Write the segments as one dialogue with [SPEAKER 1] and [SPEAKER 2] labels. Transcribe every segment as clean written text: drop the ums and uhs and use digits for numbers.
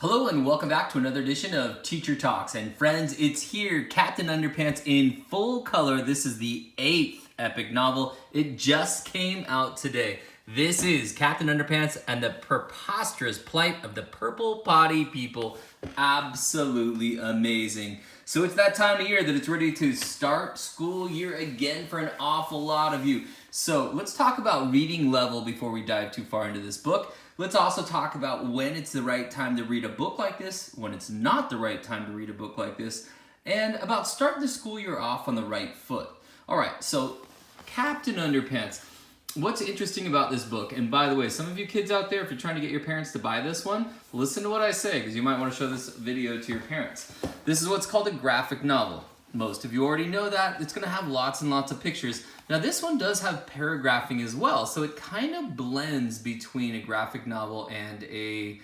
[SPEAKER 1] Hello and welcome back to another edition of Teacher Talks. And friends, it's here, Captain Underpants in full color. This is the 8th epic novel. It just came out today. This is Captain Underpants and the Preposterous Plight of the Purple Potty people. Absolutely amazing. So it's that time of year that it's ready to start school year again for an awful lot of you. So let's talk about reading level before we dive too far into this book. Let's also talk about when it's the right time to read a book like this, when it's not the right time to read a book like this, and about starting the school year off on the right foot. All right, so Captain Underpants. What's interesting about this book, and by the way, some of you kids out there, if you're trying to get your parents to buy this one, listen to what I say, because you might want to show this video to your parents. This is what's called a graphic novel. Most of you already know that. It's going to have lots and lots of pictures. Now this one does have paragraphing as well, so it kind of blends between a graphic novel and a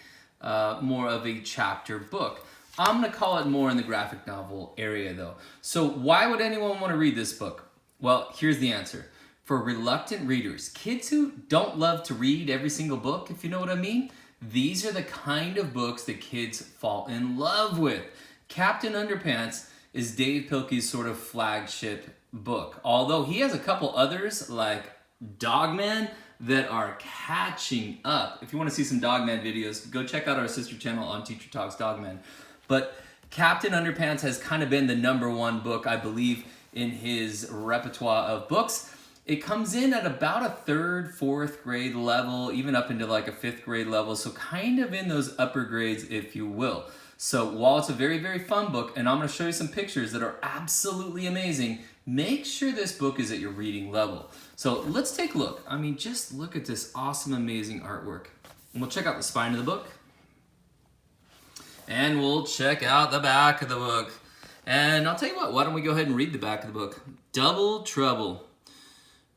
[SPEAKER 1] more of a chapter book. I'm going to call it more in the graphic novel area though. So why would anyone want to read this book? Well, here's the answer. For reluctant readers, kids who don't love to read every single book, if you know what I mean, these are the kind of books that kids fall in love with. Captain Underpants is Dav Pilkey's sort of flagship book. Although he has a couple others like Dogman that are catching up. If you want to see some Dogman videos, go check out our sister channel on Teacher Talks Dogman. But Captain Underpants has kind of been the #1 book, I believe, in his repertoire of books. It comes in at about a 3rd, 4th grade level, even up into like a 5th grade level. So kind of in those upper grades, if you will. So while it's a very, very fun book, and I'm going to show you some pictures that are absolutely amazing, make sure this book is at your reading level. So let's take a look. I mean, just look at this awesome, amazing artwork. And we'll check out the spine of the book. And we'll check out the back of the book. And I'll tell you what, why don't we go ahead and read the back of the book. Double Trouble.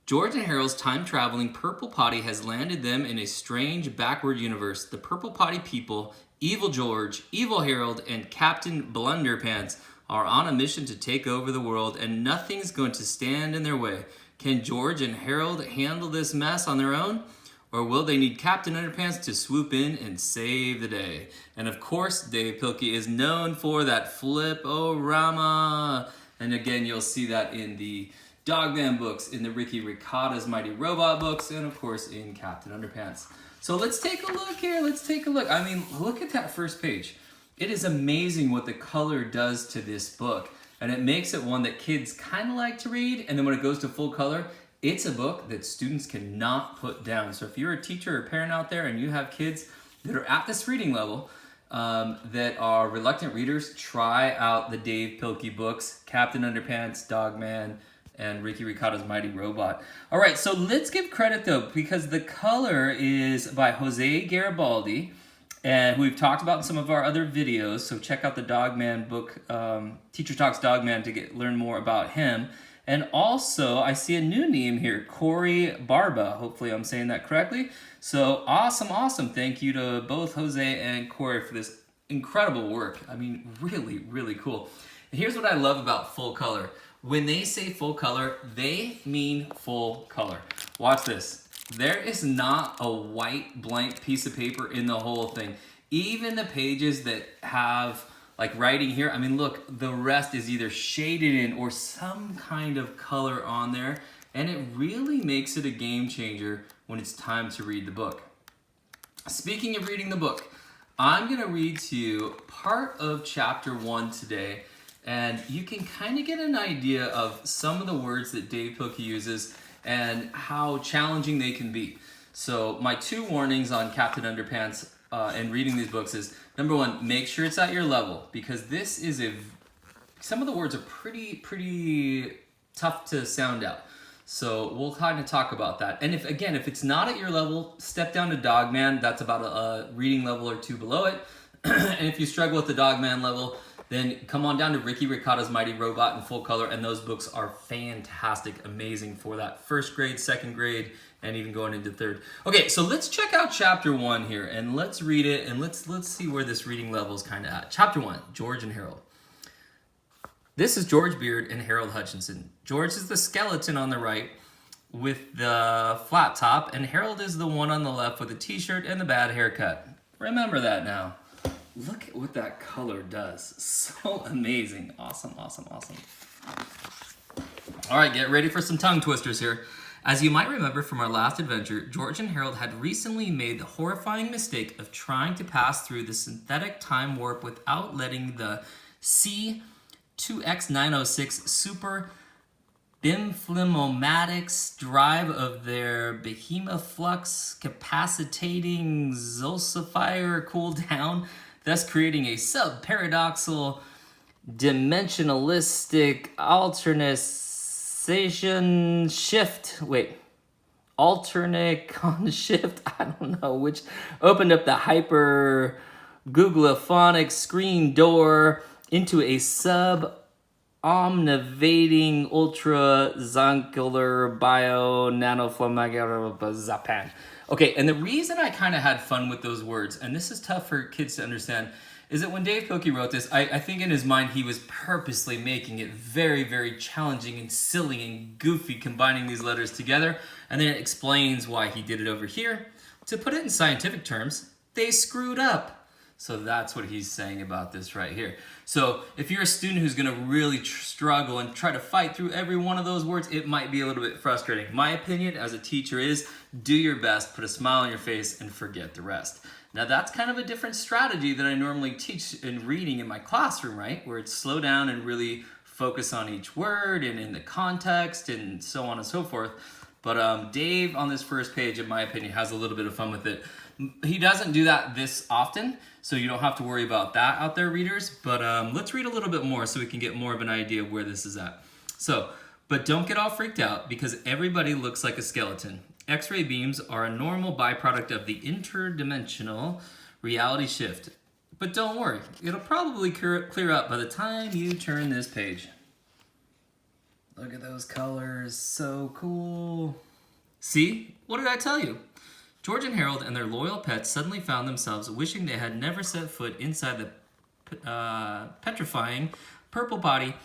[SPEAKER 1] George and Harold's time-traveling Purple Potty has landed them in a strange, backward universe. The Purple Potty people, Evil George, Evil Harold, and Captain Blunderpants are on a mission to take over the world, and nothing's going to stand in their way. Can George and Harold handle this mess on their own? Or will they need Captain Underpants to swoop in and save the day? And of course, Dav Pilkey is known for that flip-o-rama. And again, you'll see that in the Dogman books, in the Ricky Ricotta's Mighty Robot books, and of course in Captain Underpants. So let's take a look here, let's take a look. I mean, look at that first page. It is amazing what the color does to this book. And it makes it one that kids kind of like to read, and then when it goes to full color, it's a book that students cannot put down. So if you're a teacher or parent out there and you have kids that are at this reading level, that are reluctant readers, try out the Dav Pilkey books, Captain Underpants, Dogman, and Ricky Ricotta's Mighty Robot. All right, so let's give credit though, because the color is by Jose Garibaldi, and who we've talked about in some of our other videos. So check out the Dogman book, Teacher Talks Dogman, to learn more about him. And also, I see a new name here, Corey Barba. Hopefully I'm saying that correctly. So awesome, awesome. Thank you to both Jose and Corey for this incredible work. I mean, really, really cool. And here's what I love about full color. When they say full color, they mean full color. Watch this. There is not a white blank piece of paper in the whole thing. Even the pages that have like writing here, I mean, look, the rest is either shaded in or some kind of color on there. And it really makes it a game changer when it's time to read the book. Speaking of reading the book, I'm gonna read to you part of chapter 1 today. And you can kind of get an idea of some of the words that Dav Pilkey uses and how challenging they can be. So my 2 warnings on Captain Underpants and reading these books is, #1, make sure it's at your level, because this is some of the words are pretty tough to sound out. So we'll kind of talk about that. And if it's not at your level, step down to Dogman. That's about a reading level or 2 below it. And if you struggle with the Dogman level, then come on down to Ricky Ricotta's Mighty Robot in full color, and those books are fantastic, amazing for that 1st grade, 2nd grade, and even going into 3rd. Okay, so let's check out chapter 1 here, and let's read it, and let's see where this reading level is kind of at. Chapter 1, George and Harold. This is George Beard and Harold Hutchinson. George is the skeleton on the right with the flat top, and Harold is the one on the left with the t-shirt and the bad haircut. Remember that now. look at what that color does. So amazing. Awesome, awesome, awesome. All right, get ready for some tongue twisters here. As you might remember from our last adventure, George and Harold had recently made the horrifying mistake of trying to pass through the synthetic time warp without letting the C2X906 super bimflimomatics drive of their behemoflux capacitating zolcifier cool down, thus creating a sub-paradoxal dimensionalistic alternation shift. Alternate shift, I don't know which, opened up the hyper googlophonic screen door into a omnivating ultra zonkular bio nanoflammagarazapan. Okay, and the reason I kind of had fun with those words, and this is tough for kids to understand, is that when Dav Pilkey wrote this, I think in his mind he was purposely making it very, very challenging and silly and goofy, combining these letters together, and then it explains why he did it over here. To put it in scientific terms, they screwed up. So that's what he's saying about this right here. So if you're a student who's going to really struggle and try to fight through every one of those words, it might be a little bit frustrating. My opinion as a teacher is do your best, put a smile on your face, and forget the rest. Now that's kind of a different strategy that I normally teach in reading in my classroom, right? Where it's slow down and really focus on each word and in the context and so on and so forth. But Dave on this first page, in my opinion, has a little bit of fun with it. He doesn't do that this often, so you don't have to worry about that out there, readers. But let's read a little bit more so we can get more of an idea of where this is at. So, but don't get all freaked out because everybody looks like a skeleton. X-ray beams are a normal byproduct of the interdimensional reality shift. But don't worry, it'll probably clear up by the time you turn this page. Look at those colors, so cool. See, what did I tell you? George and Harold and their loyal pets suddenly found themselves wishing they had never set foot inside the petrifying Purple Potty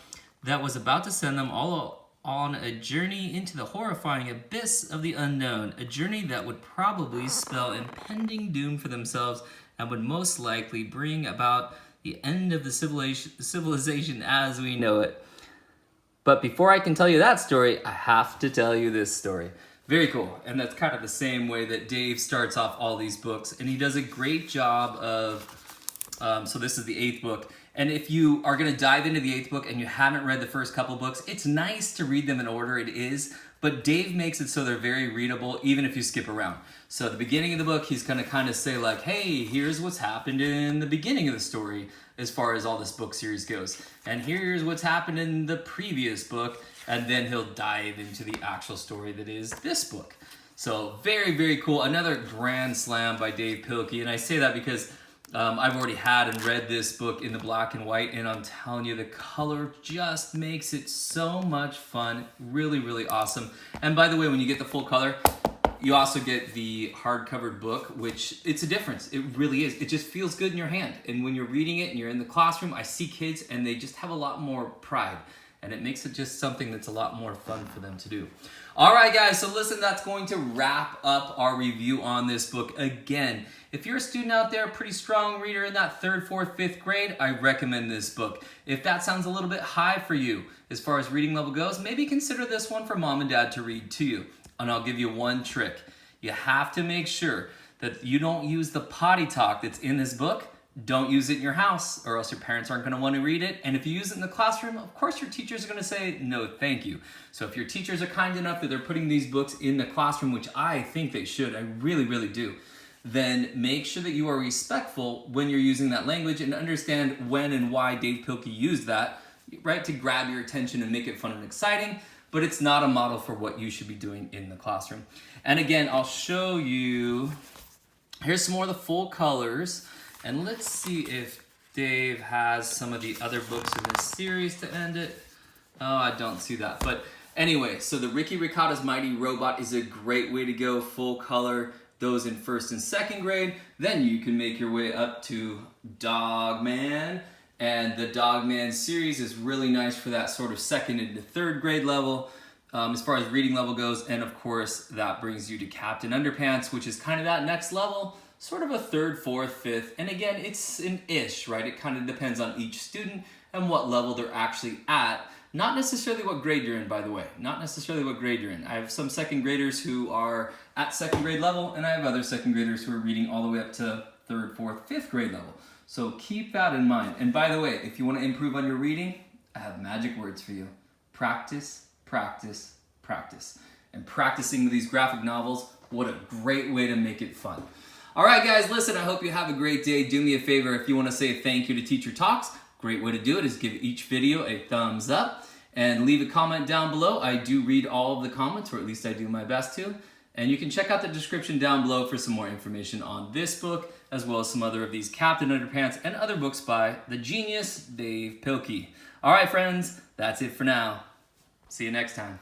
[SPEAKER 1] that was about to send them all on a journey into the horrifying abyss of the unknown, a journey that would probably spell impending doom for themselves and would most likely bring about the end of the civilization as we know it. But before I can tell you that story, I have to tell you this story. Very cool, and that's kind of the same way that Dave starts off all these books, and he does a great job of, so this is the 8th book, and if you are going to dive into the 8th book and you haven't read the first couple books, it's nice to read them in order, it is, but Dave makes it so they're very readable even if you skip around. So at the beginning of the book, he's going to kind of say like, hey, here's what's happened in the beginning of the story as far as all this book series goes, and here's what's happened in the previous book, and then he'll dive into the actual story that is this book. So very, very cool. Another grand slam by Dav Pilkey. And I say that because I've already had and read this book in the black and white. And I'm telling you, the color just makes it so much fun. Really, really awesome. And by the way, when you get the full color, you also get the hardcover book, which it's a difference. It really is. It just feels good in your hand. And when you're reading it and you're in the classroom, I see kids and they just have a lot more pride. And it makes it just something that's a lot more fun for them to do. All right, guys, so listen, that's going to wrap up our review on this book. Again, if you're a student out there, a pretty strong reader in that 3rd, 4th, 5th grade, I recommend this book. If that sounds a little bit high for you as far as reading level goes, maybe consider this one for mom and dad to read to you. And I'll give you one trick. You have to make sure that you don't use the potty talk that's in this book. Don't use it in your house or else your parents aren't going to want to read it. And if you use it in the classroom, of course your teachers are going to say, no, thank you. So if your teachers are kind enough that they're putting these books in the classroom, which I think they should, I really, really do, then make sure that you are respectful when you're using that language and understand when and why Dav Pilkey used that, right, to grab your attention and make it fun and exciting. But it's not a model for what you should be doing in the classroom. And again, I'll show you, here's some more of the full colors. And let's see if Dave has some of the other books in this series to end it. Oh, I don't see that. But anyway, so the Ricky Ricotta's Mighty Robot is a great way to go, full color, those in 1st and 2nd grade. Then you can make your way up to Dogman. And the Dogman series is really nice for that sort of 2nd into 3rd grade level as far as reading level goes. And of course, that brings you to Captain Underpants, which is kind of that next level. sort of a third, fourth, fifth, and again, it's an ish, right? It kind of depends on each student and what level they're actually at. Not necessarily what grade you're in, by the way. Not necessarily what grade you're in. I have some second graders who are at second grade level, and I have other second graders who are reading all the way up to third, fourth, fifth grade level. So keep that in mind. And by the way, if you want to improve on your reading, I have magic words for you. Practice, practice, practice. And practicing with these graphic novels, what a great way to make it fun. All right, guys, listen, I hope you have a great day. Do me a favor, if you want to say thank you to Teacher Talks, great way to do it is give each video a thumbs up and leave a comment down below. I do read all of the comments, or at least I do my best to. And you can check out the description down below for some more information on this book, as well as some other of these Captain Underpants and other books by the genius Dav Pilkey. All right, friends, that's it for now. See you next time.